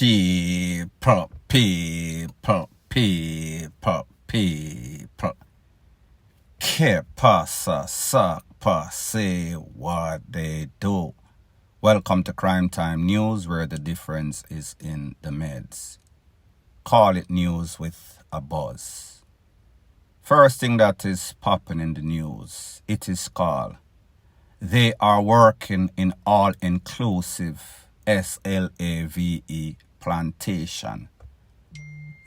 People. Que pasa, sakpa, say what they do. Welcome to Crime Time News, where the difference is in the meds. Call it news with a buzz. First thing that is popping in the news, it is called They Are Working in All-Inclusive SLAVE Plantation.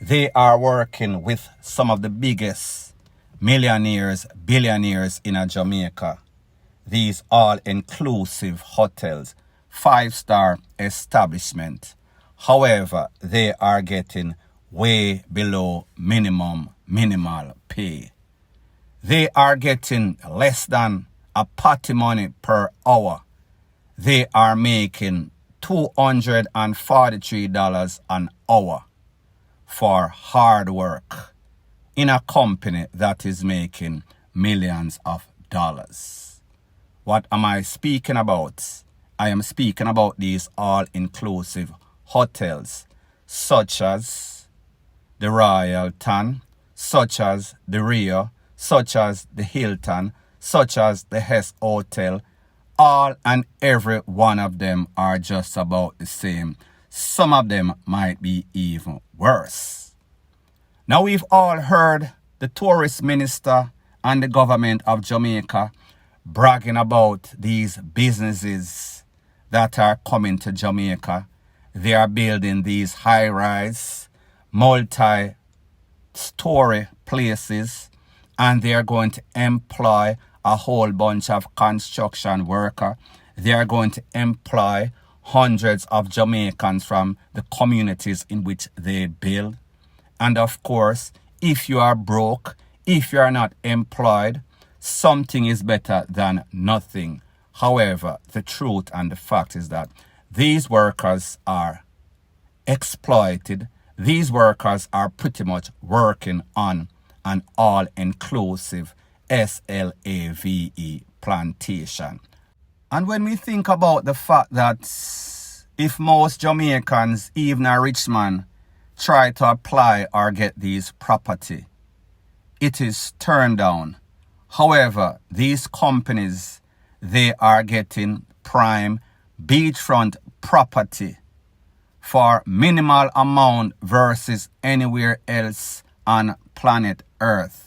They are working with some of the biggest millionaires, billionaires in Jamaica. These all-inclusive hotels, 5-star establishment. However, they are getting way below minimal pay. They are getting less than a potty money per hour. They are making $243 an hour for hard work in a company that is making millions of dollars. What am I speaking about? I am speaking about these all-inclusive hotels, such as the Royalton, such as the Rio, such as the Hilton, such as the Hess Hotel. All and every one of them are just about the same. Some of them might be even worse. Now, we've all heard the tourist minister and the government of Jamaica bragging about these businesses that are coming to Jamaica. They are building these high-rise, multi-story places, and they are going to employ a whole bunch of construction workers. They are going to employ hundreds of Jamaicans from the communities in which they build. And of course, if you are broke, if you are not employed, something is better than nothing. However, the truth and the fact is that these workers are exploited. These workers are pretty much working on an all-inclusive SLAVE plantation. And when we think about the fact that if most Jamaicans, even a rich man, try to apply or get these property, it is turned down. However, these companies, they are getting prime beachfront property for minimal amount versus anywhere else on planet Earth.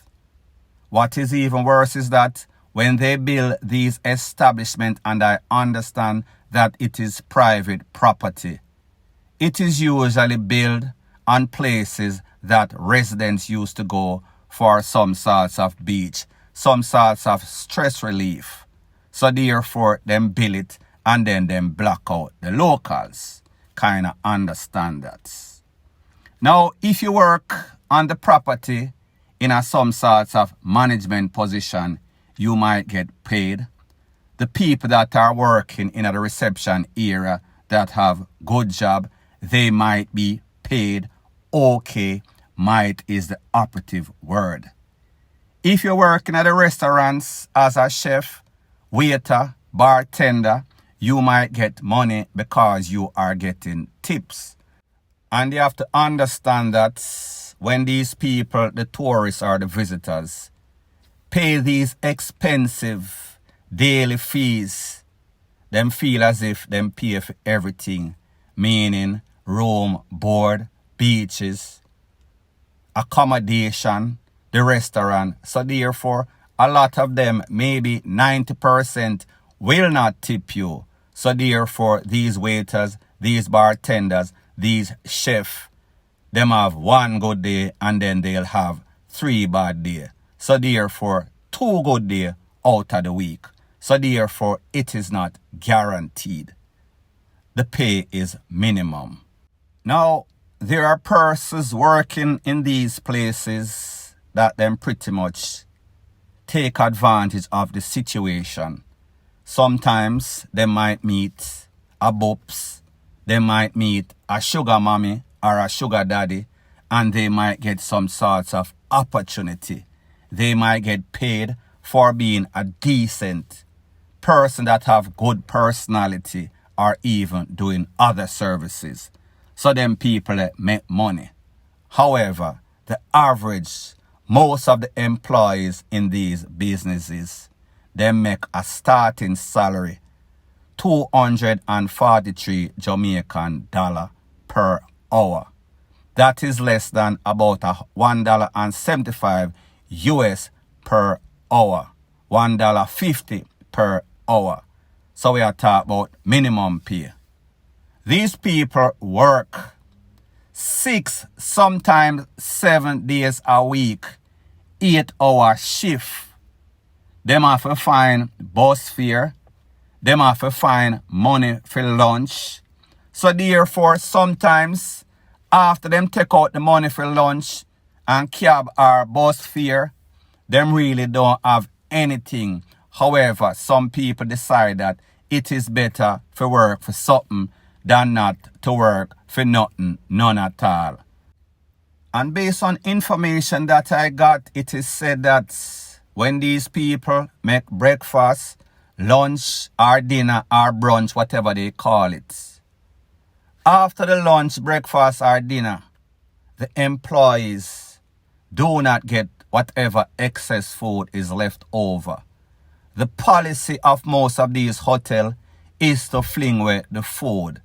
What is even worse is that when they build these establishments, and I understand that it is private property, it is usually built on places that residents used to go for some sorts of beach, some sorts of stress relief. So therefore, them build it and then them block out the locals. Kind of understand that. Now, if you work on the property in some sorts of management position, you might get paid. The people that are working in the reception area that have good job, they might be paid okay. Might is the operative word. If you're working at the restaurants as a chef, waiter, bartender, you might get money because you are getting tips. And you have to understand that when these people, the tourists or the visitors, pay these expensive daily fees, them feel as if them pay for everything, meaning room, board, beaches, accommodation, the restaurant. So therefore, a lot of them, maybe 90%, will not tip you. So therefore, these waiters, these bartenders, these chefs, them have one good day and then they'll have 3 bad days. So therefore, 2 good days out of the week. So therefore, it is not guaranteed. The pay is minimum. Now, there are persons working in these places that them pretty much take advantage of the situation. Sometimes they might meet a bops, they might meet a sugar mommy or a sugar daddy, and they might get some sorts of opportunity. They might get paid for being a decent person that have good personality or even doing other services. So them people that make money. However, the average, most of the employees in these businesses, they make a starting salary 243 Jamaican dollar per hour. That is less than about $1.75 US per hour. $1.50 per hour. So we are talking about minimum pay. These people work 6, sometimes 7 days a week, 8-hour shift. Them have to find bus fare. Them have to find money for lunch. So therefore, sometimes after them take out the money for lunch and cab or bus fare, them really don't have anything. However, some people decide that it is better to work for something than not to work for nothing, none at all. And based on information that I got, it is said that when these people make breakfast, lunch or dinner or brunch, whatever they call it, after the lunch, breakfast or dinner, the employees do not get whatever excess food is left over. The policy of most of these hotels is to fling away the food.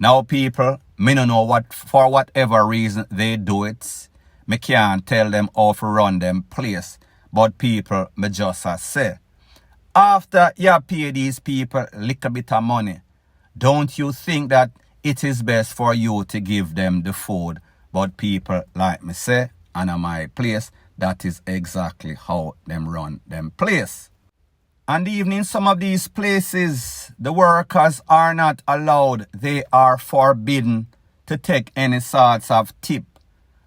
Now people, me don't know what, for whatever reason they do it. Me can't tell them how to run them place. But people, me just say, after you pay these people a little bit of money, don't you think that it is best for you to give them the food? But people, like me say, and at my place, that is exactly how them run them place. And even in some of these places, the workers are not allowed. They are forbidden to take any sorts of tip.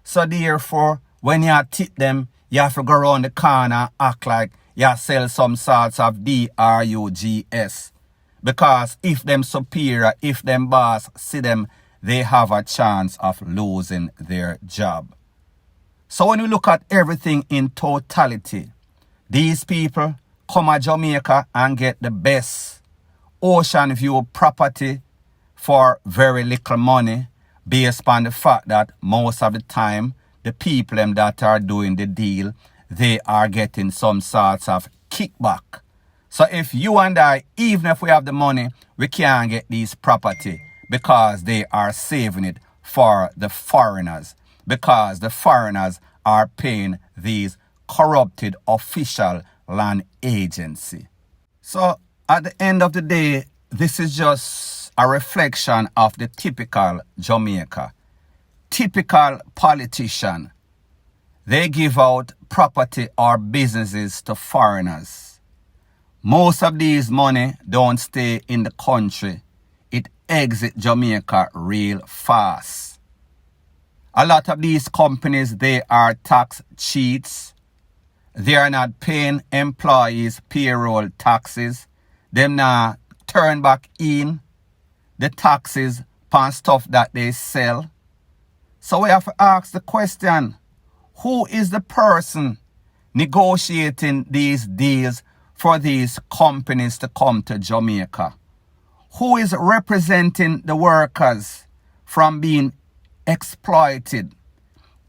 So therefore, when you tip them, you have to go around the corner and act like you sell some sorts of drugs. Because if them superior, if them boss see them, they have a chance of losing their job. So when we look at everything in totality, these people come to Jamaica and get the best ocean view property for very little money, based on the fact that most of the time, the people that are doing the deal, they are getting some sorts of kickback. So if you and I, even if we have the money, we can't get these property because they are saving it for the foreigners. Because the foreigners are paying these corrupted official land agency. So at the end of the day, this is just a reflection of the typical Jamaica. Typical politician. They give out property or businesses to foreigners. Most of these money don't stay in the country. It exits Jamaica real fast. A lot of these companies, they are tax cheats. They are not paying employees payroll taxes. Them not turn back in the taxes on stuff that they sell. So we have to ask the question, who is the person negotiating these deals for these companies to come to Jamaica? Who is representing the workers from being exploited?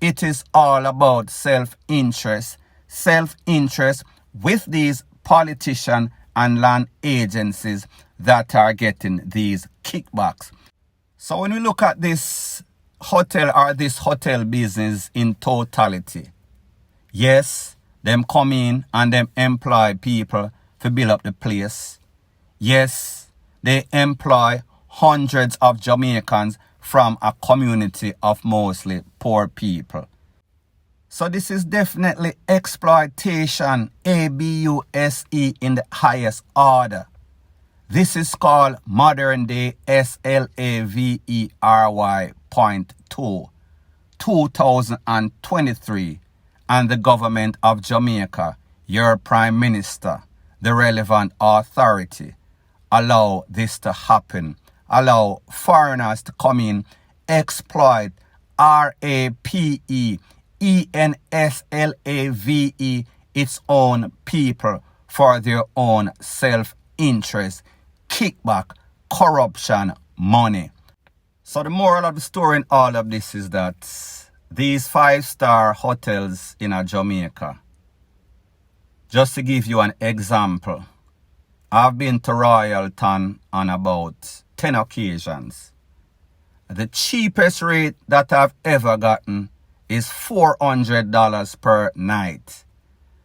It is all about self-interest. Self-interest with these politicians and land agencies that are getting these kickbacks. So when we look at this hotel or this hotel business in totality, yes, them come in and them employ people to build up the place. Yes, they employ hundreds of Jamaicans from a community of mostly poor people. So this is definitely exploitation, ABUSE, in the highest order. This is called modern day SLAVERY.2, 2023, and the government of Jamaica, your prime minister, the relevant authority, allow this to happen. Allow foreigners to come in, exploit, RAPE, ENSLAVE, its own people for their own self-interest, kickback, corruption, money. So the moral of the story in all of this is that these 5-star hotels in Jamaica, just to give you an example, I've been to Royalton on about 10 occasions. The cheapest rate that I've ever gotten is $400 per night.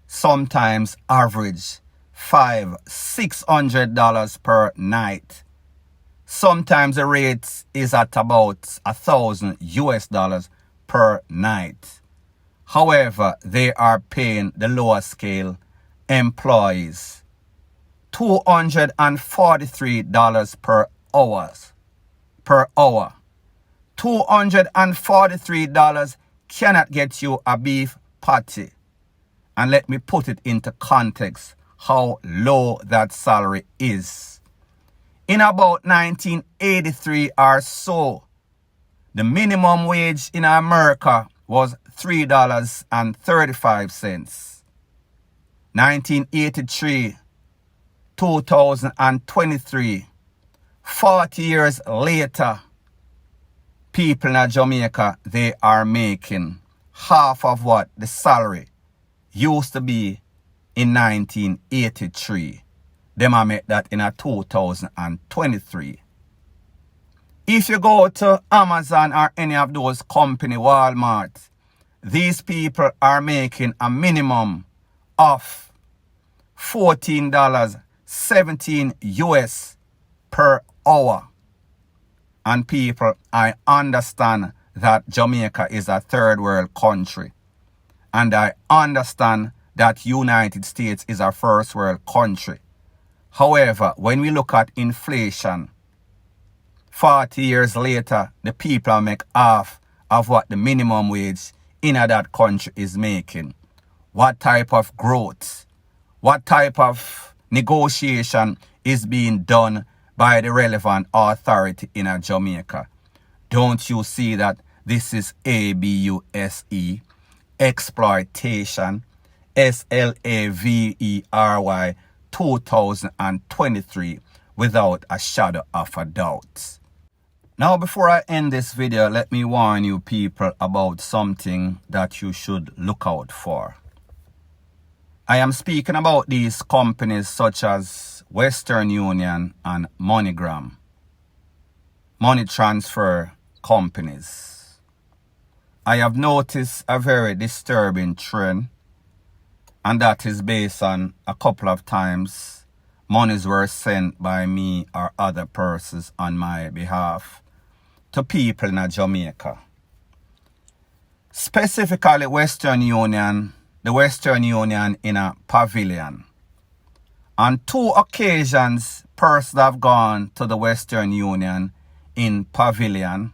Sometimes average $500-600 per night. Sometimes the rate is at about $1,000 per night. However, they are paying the lower scale employees $243 per hour. $243 cannot get you a beef patty. And let me put it into context how low that salary is. In about 1983 or so, the minimum wage in America was $3.35. 1983, 2023, 40 years later, people in Jamaica, they are making half of what the salary used to be in 1983. Them I make that in a 2023. If you go to Amazon or any of those company, Walmart, these people are making a minimum of $14.17 US per hour. And people, I understand that Jamaica is a third world country. And I understand that United States is a first world country. However, when we look at inflation, 40 years later, the people make half of what the minimum wage in that country is making. What type of growth, what type of negotiation is being done by the relevant authority in Jamaica? Don't you see that this is ABUSE, exploitation, SLAVERY 2023, without a shadow of a doubt. Now, before I end this video, let me warn you people about something that you should look out for. I am speaking about these companies such as Western Union and MoneyGram, money transfer companies. I have noticed a very disturbing trend, and that is based on a couple of times monies were sent by me or other persons on my behalf to people in Jamaica. Specifically Western Union, the Western Union in a pavilion. On 2 occasions, persons have gone to the Western Union in pavilion.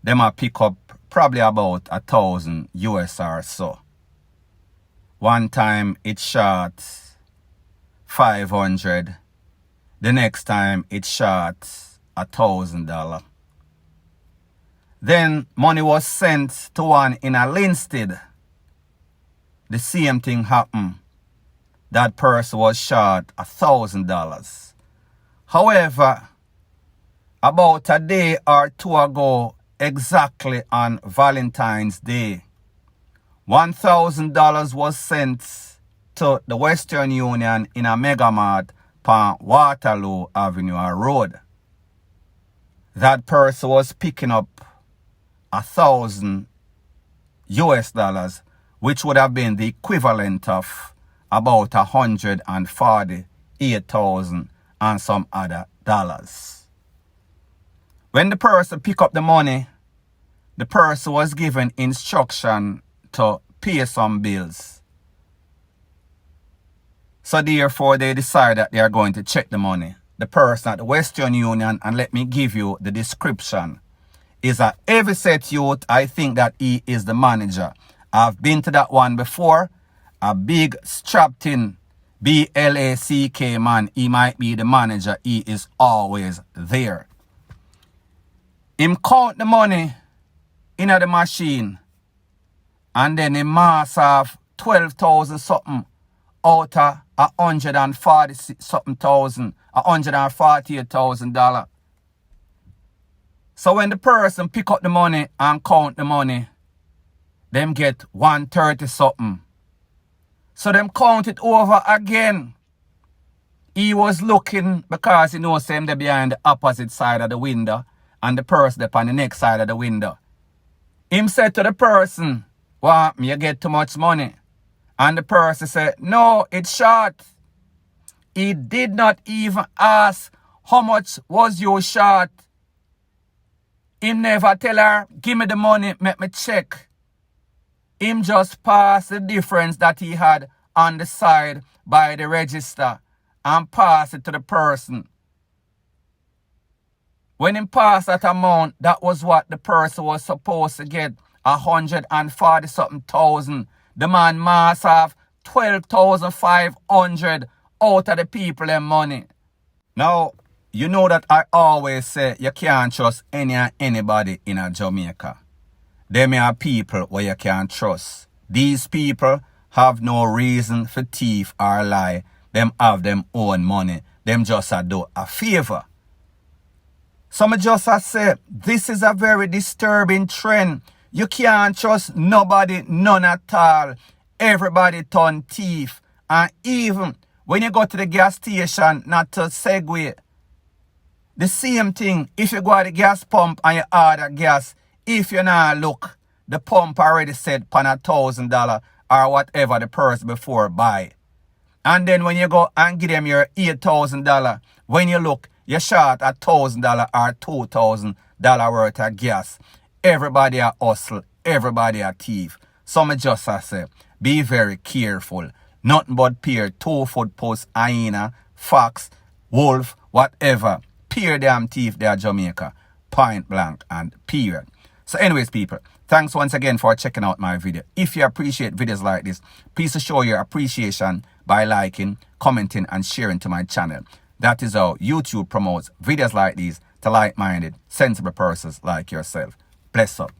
They might pick up probably about $1,000 US or so. One time it shot 500. The next time it shot $1,000. Then money was sent to one in a Linstead. The same thing happened. That person was shot $1,000. However, about a day or two ago, exactly on Valentine's Day, $1,000 was sent to the Western Union in a Megamart on Waterloo Avenue Road. That person was picking up $1,000 US, which would have been the equivalent of about $148,000 and some other dollars. When the person picked up the money, the person was given instruction to pay some bills. So therefore they decide that they are going to check the money. The person at the Western Union, and let me give you the description, is a heavyset youth. I think that he is the manager. I've been to that one before. A big strapped in BLACK man. He might be the manager. He is always there. Him count the money in the machine, and then he mass off 12,000 something out of $140 something thousand, $148,000. So when the person pick up the money and count the money, them get 130 something. So them count it over again. He was looking because he knows him there behind the opposite side of the window and the person there on the next side of the window. Him said to the person, "What, me you get too much money?" And the person said, "No, it's short." He did not even ask, "How much was you short?" Him never tell her, "Give me the money, make me check." Him just pass the difference that he had on the side by the register and pass it to the person. When him pass that amount, that was what the person was supposed to get, 140 something thousand. The man must have 12,500 out of the people and money. Now, you know that I always say you can't trust anybody in a Jamaica. Them are people where you can't trust. These people have no reason for thief or lie. Them have them own money. Them just do a favor. Some just say this is a very disturbing trend. You can't trust nobody, none at all. Everybody turn thief. And even when you go to the gas station, not to segue, the same thing, if you go to the gas pump and you order gas, if you not look, the pump already said pan $1,000 or whatever the person before buy. And then when you go and give them your $8,000, when you look, you're short $1,000 or $2,000 worth of gas. Everybody a hustle, everybody a thief. Some just say, be very careful. Nothing but peer 2 foot post, hyena, fox, wolf, whatever. Peer damn thief there Jamaica. Point blank and period. So anyways, people, thanks once again for checking out my video. If you appreciate videos like this, please show your appreciation by liking, commenting, and sharing to my channel. That is how YouTube promotes videos like these to like-minded, sensible persons like yourself. Bless up.